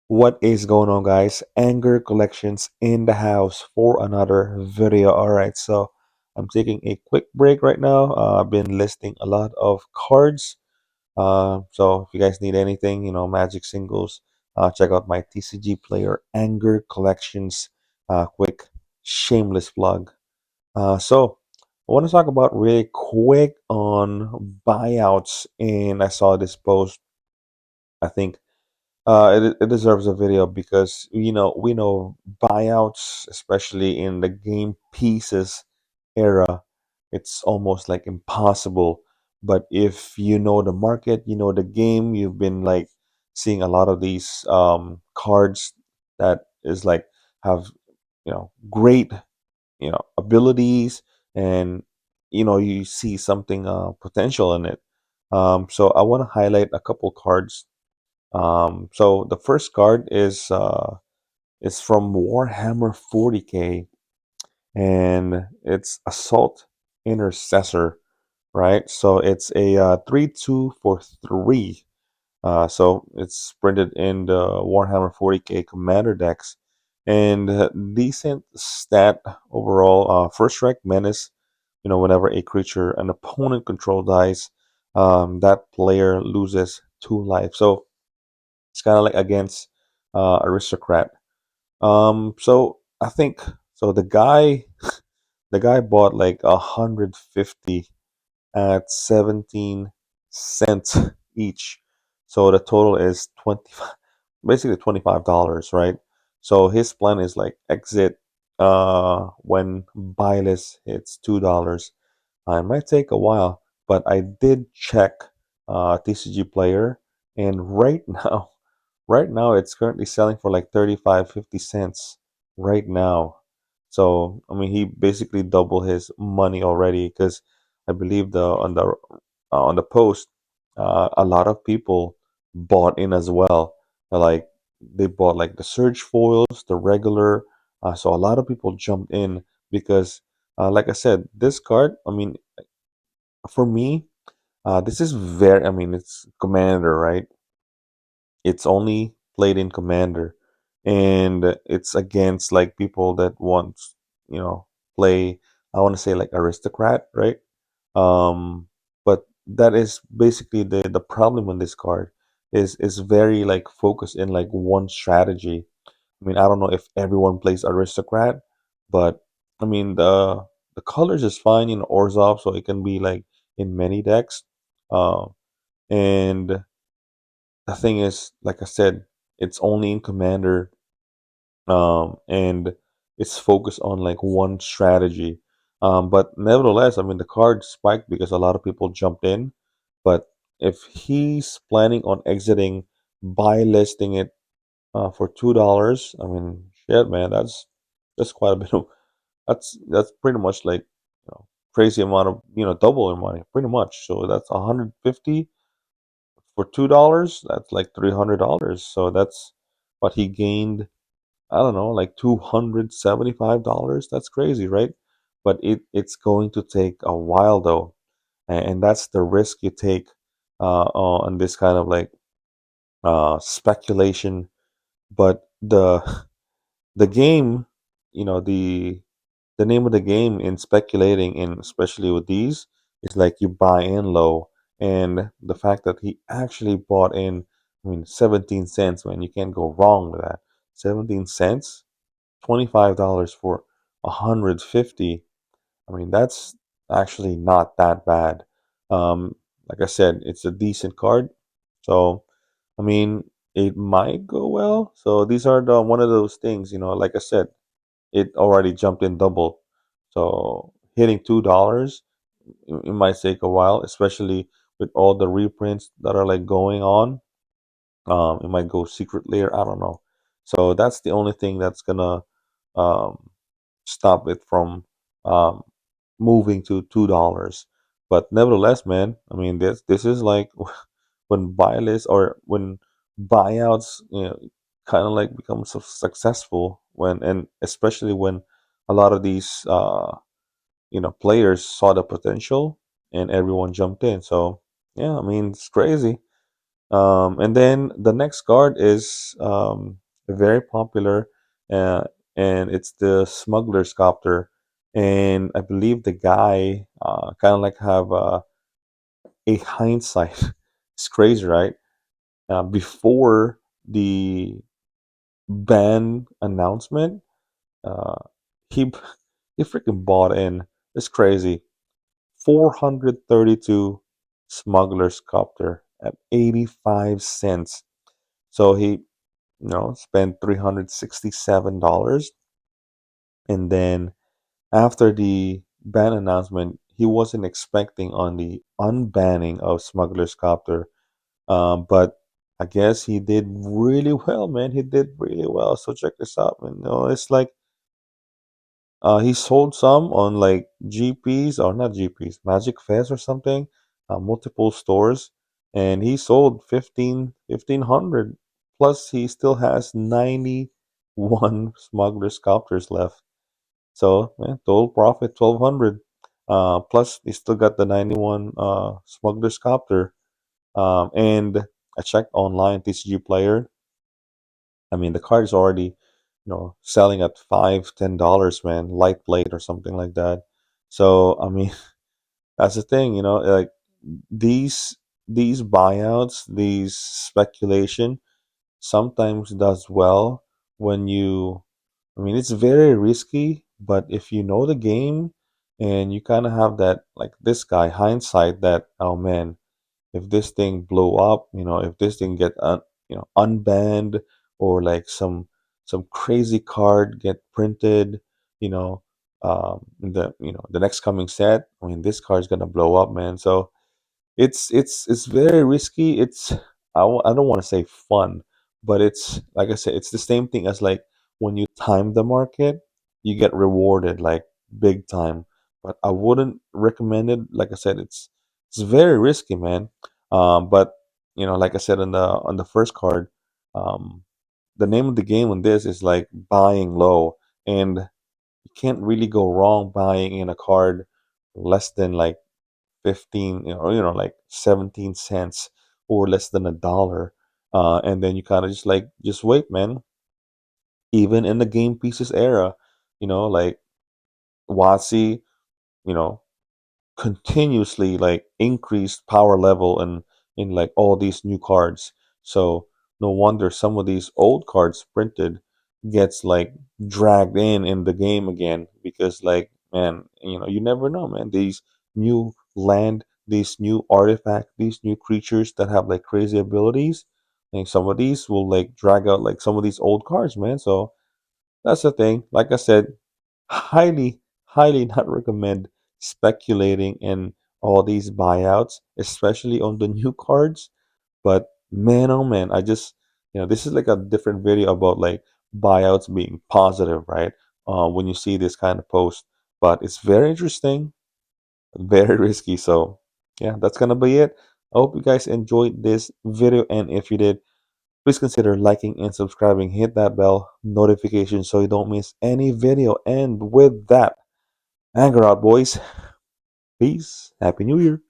What is going on, guys? Anger collections in the house for another video. All right, so I'm taking a quick break right now. I've been listing a lot of cards. So if you guys need anything, Magic singles, check out my Tcgplayer Anger collections. Quick, shameless plug. So I want to talk about really quick on buyouts, and I saw this post. I think it deserves a video because we know buyouts, especially in the game pieces era, it's almost like impossible. But if you know the market, you know the game, you've been like seeing a lot of these cards that is like have great abilities, and you see something potential in it. So I want to highlight a couple cards. So the first card is from Warhammer 40K, and it's Assault Intercessor, right? So it's a 3/2 for 3. So it's printed in the Warhammer 40K Commander decks, and decent stat overall. First strike menace. Whenever a creature an opponent control dies, that player loses 2 life. So it's kind of like against aristocrat. So I think so. The guy bought like 150 at 17 cents each. So the total is 20, basically $25, right? So his plan is like exit when buy list hits $2. It might take a while, but I did check Tcgplayer, and right now, right now it's currently selling for like 35-50 cents right now. So I mean, he basically doubled his money already because I believe the on the post, a lot of people bought in as well. Like they bought like the surge foils, the regular. So a lot of people jumped in because, like I said, this card. I mean, for me, this is very. I mean, it's Commander, right? It's only played in Commander, and it's against like people that want, you know, play. I want to say like aristocrat, right? Um, but that is basically the problem on this card is very like focused in like one strategy. I mean, I don't know if everyone plays aristocrat, but I mean the colors is fine in Orzhov, so it can be like in many decks. Uh, and the thing is, like I said, it's only in Commander, and it's focused on like one strategy. But nevertheless, I mean, the card spiked because a lot of people jumped in. But if he's planning on exiting by listing it for $2, I mean, shit, man, that's quite a bit of that's pretty much like crazy amount of double in money, pretty much. So that's 150 for $2. That's like $300. So that's what he gained. I don't know, like $275. That's crazy, right? But it's going to take a while though, and that's the risk you take on this kind of like speculation. But the game, the name of the game in speculating, and especially with these, is like you buy in low, and the fact that he actually bought in, I mean, 17 cents, man, you can't go wrong with that. 17 cents, $25 for 150. I mean, that's actually not that bad. Like I said, it's a decent card. So, I mean, it might go well. So these are the one of those things, like I said, it already jumped in double. So hitting $2, it might take a while, especially with all the reprints that are like going on. It might go secret layer. I don't know. So that's the only thing that's gonna um, stop it from um, moving to $2. But nevertheless, man, I mean, this is like when buy lists or when buyouts, kind of like become so successful when, and especially when a lot of these players saw the potential and everyone jumped in. So yeah, I mean, it's crazy. And then the next card is very popular, uh, and it's the Smuggler's Copter. And I believe the guy kind of like have a hindsight. It's crazy, right? Before the ban announcement, uh, he he freaking bought in. It's crazy. 432 Smuggler's Copter at 85 cents. So he, spent $367. And then after the ban announcement, he wasn't expecting on the unbanning of Smuggler's Copter. But I guess he did really well, man. He did really well. So check this out, man. It's like he sold some on like GPs or not GPs, Magic Fest or something, multiple stores, and he sold 1,500. Plus, he still has 91 smuggler sculptors left. So, man, total profit 1,200. Plus, he still got the 91 smuggler sculptor. And I checked online, Tcgplayer. I mean, the card is already, selling at $5, $10, man, light plate or something like that. So, I mean, that's the thing, like these these buyouts, these speculation sometimes does well when you, I mean, it's very risky, but if you know the game and you kind of have that, like this guy, hindsight that, oh man, if this thing blow up, if this thing get unbanned, or like some crazy card get printed, you know, the next coming set, I mean, this card's gonna blow up, man. So it's very risky. I don't want to say fun, but it's like I said, it's the same thing as like when you time the market, you get rewarded like big time. But I wouldn't recommend it. Like I said, it's very risky, man. But like I said on the first card, um, the name of the game on this is like buying low, and you can't really go wrong buying in a card less than like 15, like 17 cents or less than $1. And then you kind of just wait, man. Even in the game pieces era, like WotC, you know continuously like increased power level in like all these new cards. So no wonder some of these old cards printed gets like dragged in the game again, because like, man, you never know, man. These new land, these new artifact, these new creatures that have like crazy abilities, and some of these will like drag out like some of these old cards, man. So that's the thing. Like I said, highly, highly not recommend speculating in all these buyouts, especially on the new cards. But man, oh man, this is like a different video about like buyouts being positive, right? When you see this kind of post, but it's very interesting, very risky. So yeah, that's gonna be it. I hope you guys enjoyed this video, and if you did, please consider liking and subscribing. Hit that bell notification so you don't miss any video. And with that, anger out, boys. Peace. Happy New Year.